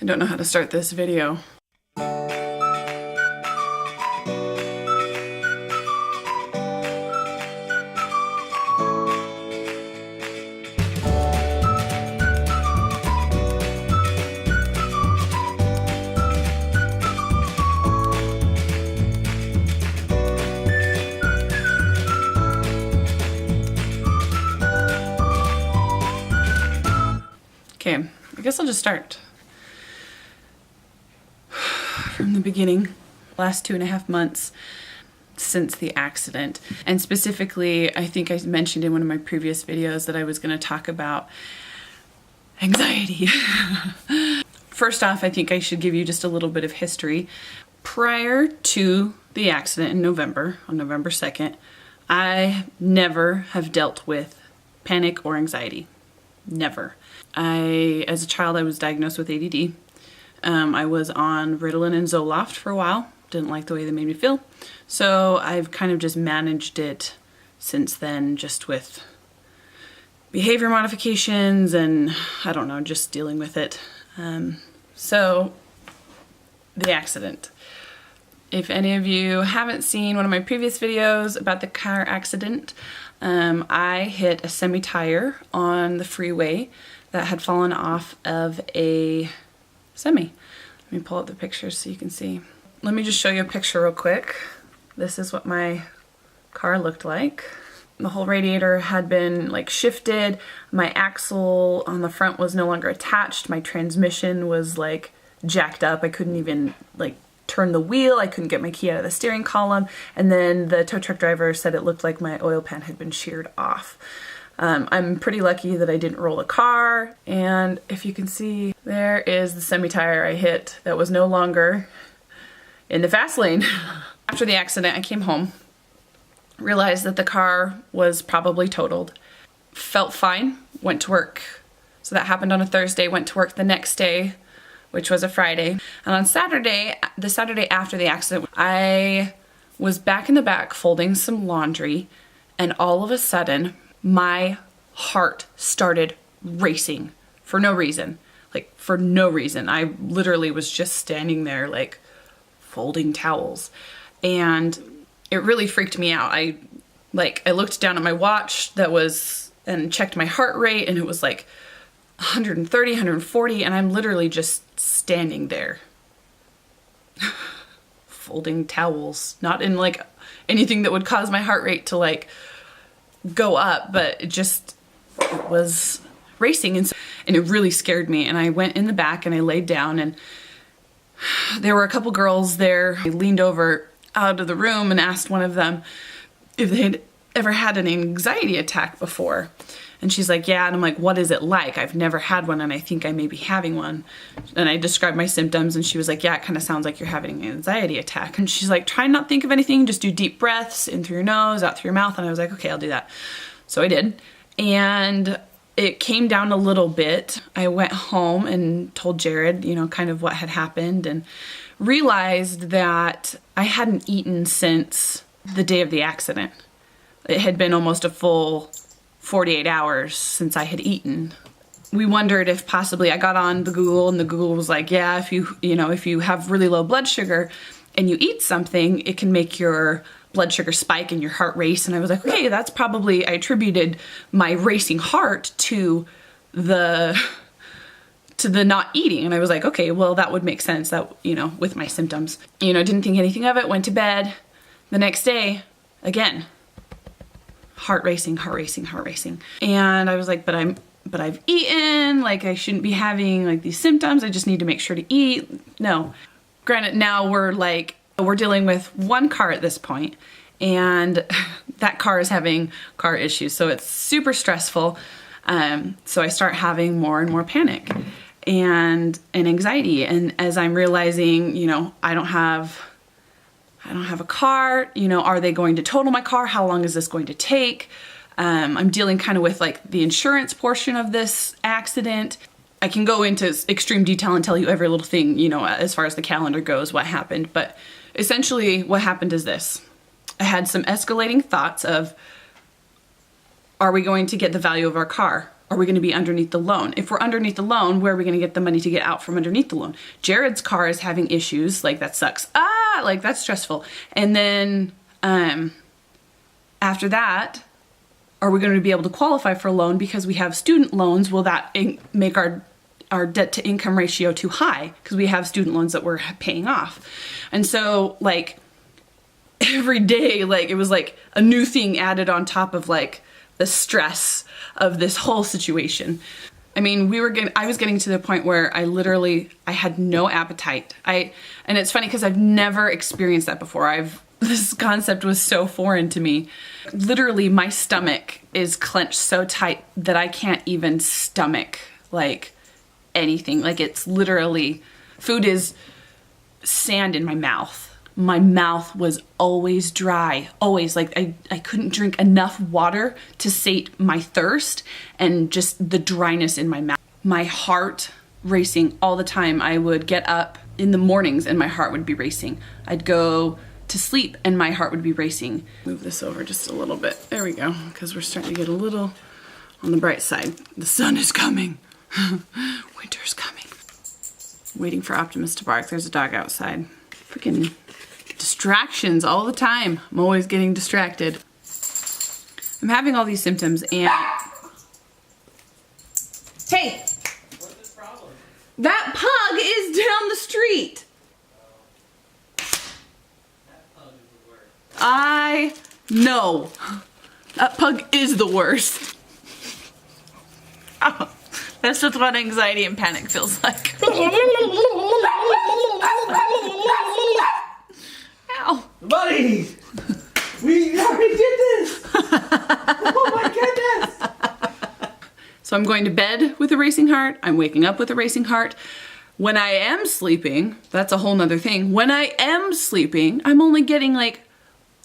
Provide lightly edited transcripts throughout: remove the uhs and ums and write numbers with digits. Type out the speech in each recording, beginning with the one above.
I don't know how to start this video. Okay, I guess I'll just start from the beginning. Last 2.5 months since the accident, and specifically, I think I mentioned in one of my previous videos that I was going to talk about anxiety. First off, I think I should give you just a little bit of history. Prior to the accident in November, on November 2nd, I never have dealt with panic or anxiety. Never. As a child, I was diagnosed with ADD. I was on Ritalin and Zoloft for a while. Didn't like the way they made me feel. So I've kind of just managed it since then, just with behavior modifications and I don't know, just dealing with it. So the accident. If any of you haven't seen one of my previous videos about the car accident, I hit a semi-tire on the freeway that had fallen off of a semi. Let me pull up the pictures so you can see. Let me just show you a picture real quick. This is what my car looked like. The whole radiator had been like shifted. My axle on the front was no longer attached. My transmission was like jacked up. I couldn't even like turn the wheel. I couldn't get my key out of the steering column. And then the tow truck driver said it looked like my oil pan had been sheared off. I'm pretty lucky that I didn't roll the car, and if you can see, there is the semi-tire I hit that was no longer in the fast lane. After the accident, I came home, realized that the car was probably totaled, felt fine, went to work. So that happened on a Thursday, went to work the next day, which was a Friday. And on Saturday, the Saturday after the accident, I was back in the back folding some laundry, and all of a sudden, my heart started racing for no reason. Like, for no reason. I literally was just standing there, like, folding towels. And it really freaked me out. I looked down at my watch and checked my heart rate, and it was like 130, 140, and I'm literally just standing there. Folding towels. Not in, like, anything that would cause my heart rate to, like, go up, but it was racing, and it really scared me. And I went in the back and I laid down, and there were a couple girls there. I leaned over out of the room and asked one of them if they'd ever had an anxiety attack before. And she's like, yeah. And I'm like, what is it like? I've never had one, and I think I may be having one. And I described my symptoms, and she was like, yeah, it kind of sounds like you're having an anxiety attack. And she's like, try not to think of anything, just do deep breaths in through your nose, out through your mouth. And I was like, okay, I'll do that. So I did. And it came down a little bit. I went home and told Jared, kind of what had happened, and realized that I hadn't eaten since the day of the accident. It had been almost a full 48 hours since I had eaten. We wondered if possibly I got on the Google, and the Google was like, yeah, if you have really low blood sugar and you eat something, it can make your blood sugar spike and your heart race. And I was like, okay, that's probably, I attributed my racing heart to the not eating. And I was like, okay, well, that would make sense, that, with my symptoms. Didn't think anything of it, went to bed. The next day, again, heart racing, heart racing, heart racing. And I was like, but I've eaten, like I shouldn't be having like these symptoms. I just need to make sure to eat. No. Granted, now we're dealing with one car at this point, and that car is having car issues. So it's super stressful. So I start having more and more panic and anxiety. And as I'm realizing, I don't have a car, are they going to total my car? How long is this going to take? I'm dealing kind of with like the insurance portion of this accident. I can go into extreme detail and tell you every little thing, as far as the calendar goes, what happened. But essentially what happened is this. I had some escalating thoughts of, are we going to get the value of our car? are we going to be underneath the loan? If we're underneath the loan, where are we going to get the money to get out from underneath the loan? Jared's car is having issues. Like, that sucks. Like, that's stressful. And then after that, are we going to be able to qualify for a loan because we have student loans? Will that make our debt to income ratio too high because we have student loans that we're paying off? And so, like, every day, like, it was like a new thing added on top of like the stress of this whole situation. I mean, I was getting to the point where I had no appetite. And it's funny because I've never experienced that before. This concept was so foreign to me. Literally, my stomach is clenched so tight that I can't even stomach like anything. Like, it's literally, food is sand in my mouth. My mouth was always dry, always. Like, I couldn't drink enough water to sate my thirst and just the dryness in my mouth. My heart racing all the time. I would get up in the mornings and my heart would be racing. I'd go to sleep and my heart would be racing. Move this over just a little bit. There we go, because we're starting to get a little on the bright side. The sun is coming. Winter's coming. Waiting for Optimus to bark. There's a dog outside. Freaking distractions all the time. I'm always getting distracted. I'm having all these symptoms and... Hey! What's the problem? That pug is down the street! That pug is the worst. I know. That pug is the worst. Oh, that's just what anxiety and panic feels like. Ow. Buddy! We already did this! Oh my goodness! So I'm going to bed with a racing heart. I'm waking up with a racing heart. When I am sleeping, that's a whole nother thing. When I am sleeping, I'm only getting like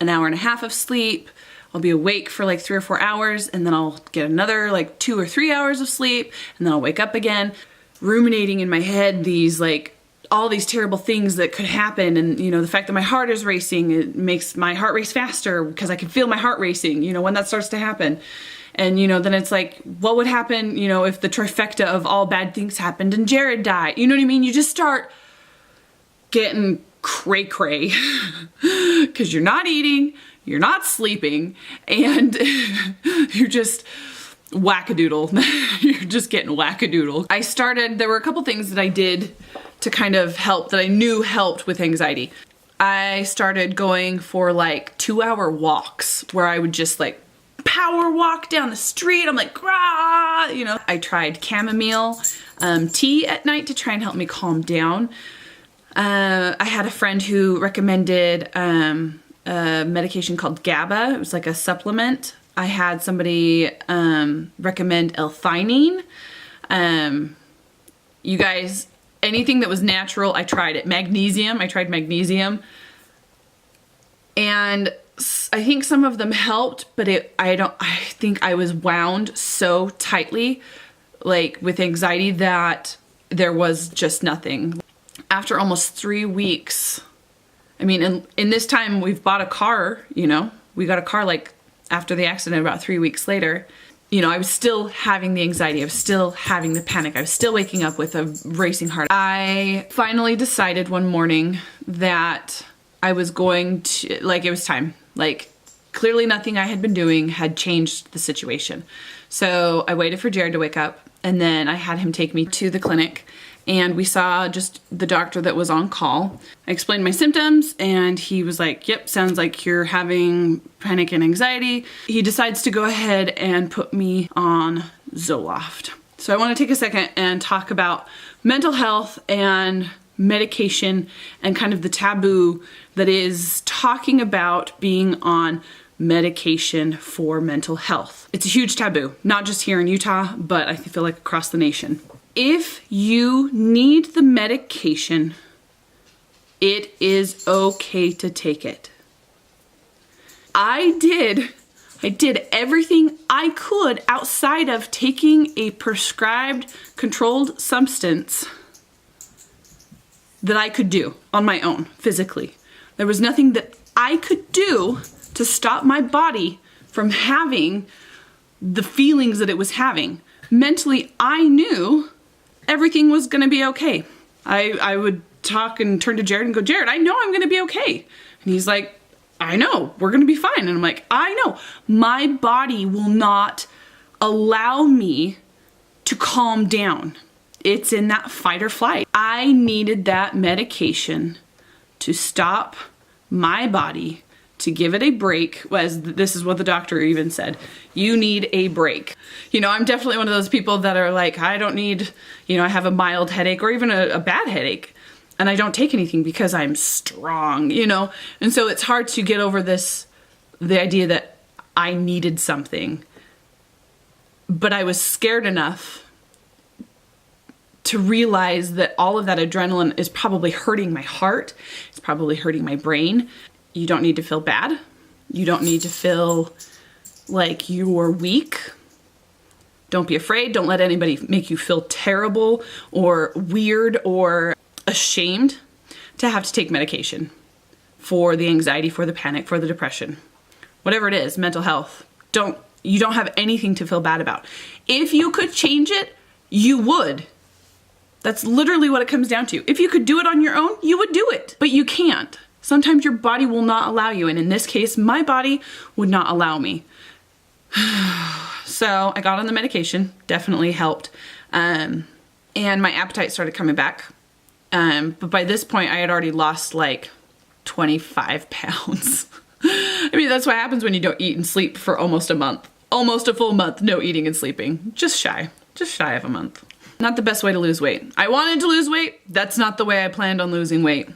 an hour and a half of sleep. I'll be awake for like 3 or 4 hours, and then I'll get another like 2 or 3 hours of sleep, and then I'll wake up again, ruminating in my head these like all these terrible things that could happen. And, you know, the fact that my heart is racing, it makes my heart race faster because I can feel my heart racing, you know, when that starts to happen. And, you know, then it's like, what would happen, you know, if the trifecta of all bad things happened and Jared died? You know what I mean? You just start getting cray-cray because you're not eating, you're not sleeping, and you're just wackadoodle. You're just getting wackadoodle. There were a couple things that I did to kind of help, that I knew helped with anxiety. I started going for like 2-hour walks where I would just like power walk down the street. I'm like, rah, you know. I tried chamomile tea at night to try and help me calm down. I had a friend who recommended a medication called GABA. It was like a supplement. I had somebody recommend L-theanine. You guys, anything that was natural, I tried it. Magnesium, I tried magnesium. And I think some of them helped, but I think I was wound so tightly, like with anxiety, that there was just nothing. After almost 3 weeks, I mean, in this time we've bought a car, you know, we got a car like after the accident about 3 weeks later. You know, I was still having the anxiety, I was still having the panic, I was still waking up with a racing heart. I finally decided one morning that I was going to, like, it was time. Like, clearly nothing I had been doing had changed the situation. So I waited for Jared to wake up, and then I had him take me to the clinic, and we saw just the doctor that was on call. I explained my symptoms, and he was like, yep, sounds like you're having panic and anxiety. He decides to go ahead and put me on Zoloft. So I want to take a second and talk about mental health and medication and kind of the taboo that is talking about being on medication for mental health. It's a huge taboo, not just here in Utah, but I feel like across the nation. If you need the medication, it is okay to take it. I did everything I could outside of taking a prescribed controlled substance that I could do on my own physically. There was nothing that I could do to stop my body from having the feelings that it was having. Mentally, I knew everything was going to be okay. I would talk and turn to Jared and go, Jared, I know I'm going to be okay. And he's like, I know, we're going to be fine. And I'm like, I know. My body will not allow me to calm down. It's in that fight or flight. I needed that medication to stop my body, to give it a break. As this is what the doctor even said, you need a break. You know, I'm definitely one of those people that are like, I don't need, you know, I have a mild headache or even a bad headache, and I don't take anything because I'm strong, you know? And so it's hard to get over the idea that I needed something. But I was scared enough to realize that all of that adrenaline is probably hurting my heart. It's probably hurting my brain. You don't need to feel bad. You don't need to feel like you're weak. Don't be afraid. Don't let anybody make you feel terrible or weird or ashamed to have to take medication for the anxiety, for the panic, for the depression. Whatever it is, mental health. You don't have anything to feel bad about. If you could change it, you would. That's literally what it comes down to. If you could do it on your own, you would do it, but you can't. Sometimes your body will not allow you, and in this case, my body would not allow me. So I got on the medication, definitely helped, and my appetite started coming back. But by this point, I had already lost like 25 pounds. I mean, that's what happens when you don't eat and sleep for almost a month. Almost a full month, no eating and sleeping. Just shy of a month. Not the best way to lose weight. I wanted to lose weight. That's not the way I planned on losing weight.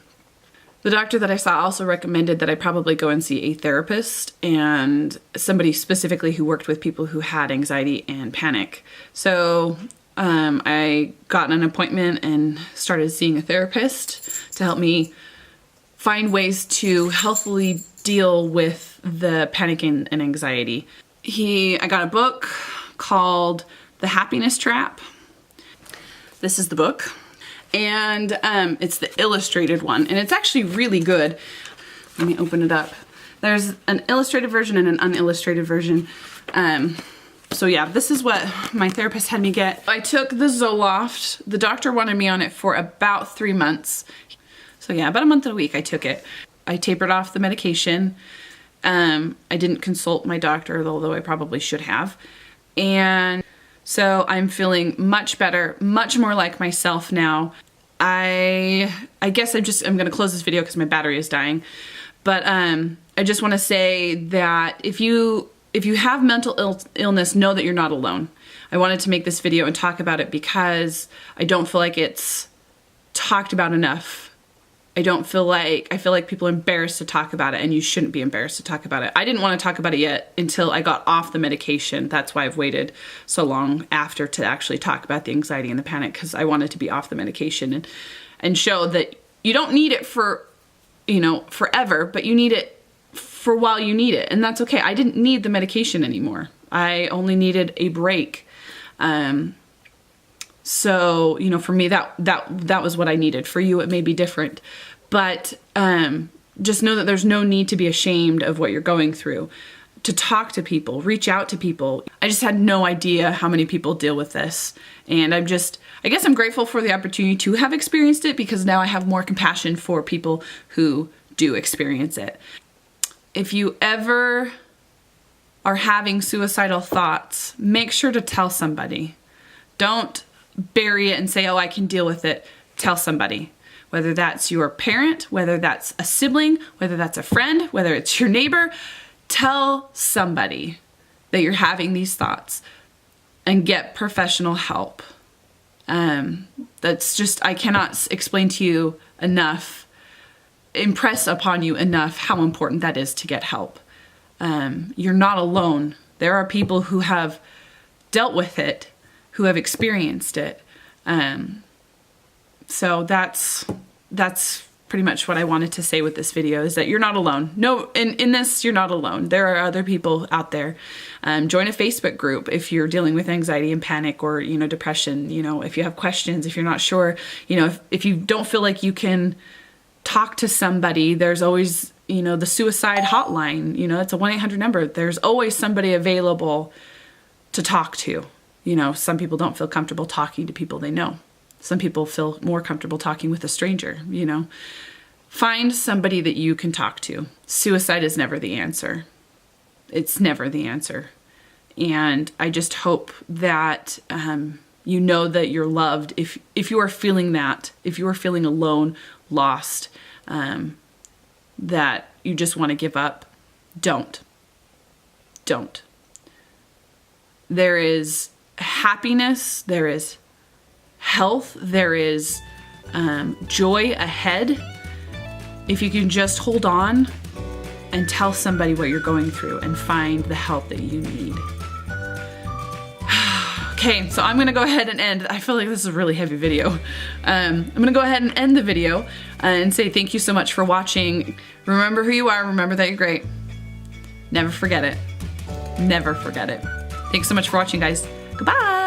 The doctor that I saw also recommended that I probably go and see a therapist and somebody specifically who worked with people who had anxiety and panic. So I got an appointment and started seeing a therapist to help me find ways to healthily deal with the panic and anxiety. I got a book called The Happiness Trap. This is the book. And it's the illustrated one, and it's actually really good. Let me open it up. There's an illustrated version and an unillustrated version. So yeah, this is what my therapist had me get. I took the Zoloft. The doctor wanted me on it for about 3 months. So yeah, about a month and a week I took it. I tapered off the medication. I didn't consult my doctor, although I probably should have. And so I'm feeling much better, much more like myself now. I guess I'm gonna close this video because my battery is dying. But I just wanna say that if you have mental illness, know that you're not alone. I wanted to make this video and talk about it because I don't feel like it's talked about enough. I feel like people are embarrassed to talk about it, and you shouldn't be embarrassed to talk about it. I didn't want to talk about it yet until I got off the medication. That's why I've waited so long after to actually talk about the anxiety and the panic, because I wanted to be off the medication and show that you don't need it for, forever, but you need it for while you need it. And that's okay. I didn't need the medication anymore. I only needed a break. So, for me, that was what I needed. For you, it may be different. But just know that there's no need to be ashamed of what you're going through. To talk to people, reach out to people. I just had no idea how many people deal with this. And I guess I'm grateful for the opportunity to have experienced it, because now I have more compassion for people who do experience it. If you ever are having suicidal thoughts, make sure to tell somebody. Don't bury it and say, oh, I can deal with it. Tell somebody, whether that's your parent, whether that's a sibling, whether that's a friend, whether it's your neighbor. Tell somebody that you're having these thoughts and get professional help. That's just, I cannot explain to you enough, impress upon you enough how important that is to get help. You're not alone. There are people who have dealt with it, who have experienced it. So that's pretty much what I wanted to say with this video, is that you're not alone. No, in this, you're not alone. There are other people out there. Join a Facebook group if you're dealing with anxiety and panic or, depression. If you have questions, if you're not sure, if you don't feel like you can talk to somebody, there's always, the suicide hotline. It's a 1-800 number. There's always somebody available to talk to. You know, some people don't feel comfortable talking to people they know. Some people feel more comfortable talking with a stranger, you know. Find somebody that you can talk to. Suicide is never the answer. It's never the answer. And I just hope that you know that you're loved. If you are feeling that, if you are feeling alone, lost, that you just want to give up, don't. There is happiness, there is health, there is joy ahead. If you can just hold on and tell somebody what you're going through and find the help that you need. Okay, so I'm gonna go ahead and end. I feel like this is a really heavy video. I'm gonna go ahead and end the video and say thank you so much for watching. Remember who you are, remember that you're great. Never forget it. Never forget it. Thanks so much for watching, guys. Goodbye.